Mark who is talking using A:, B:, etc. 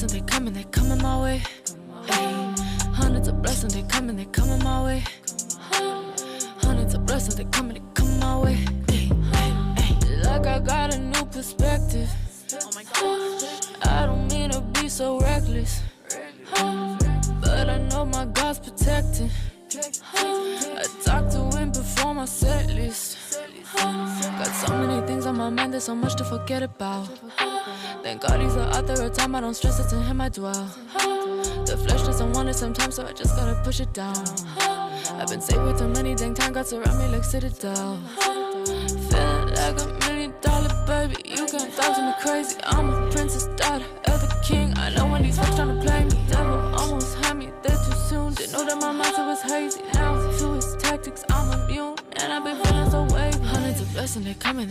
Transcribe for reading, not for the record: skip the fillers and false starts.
A: blessings, they coming my way. Ay, hundreds of blessings, they coming my way. Hundreds of blessings, they coming my way. Ay, ay, ay. Like I got a new perspective. Oh my God. I don't mean to be so reckless, but I know my God's protecting. I talk to him before my set list. Got so many things on my mind, there's so much to forget about. Thank God he's the author of time, I don't stress it, to him I dwell. The flesh doesn't want it sometimes, so I just gotta push it down. I've been saved with too many, dang time got surround me like Citadel. Feeling like $1 million, baby, you can't talk to me crazy. I'm a princess daughter of the king. I know when these folks tryna play me, devil almost had me there too soon. Didn't know that my mindset was hazy, now to his tactics I'm immune. And I've been feeling so wavy. Hundreds of blessings, they coming,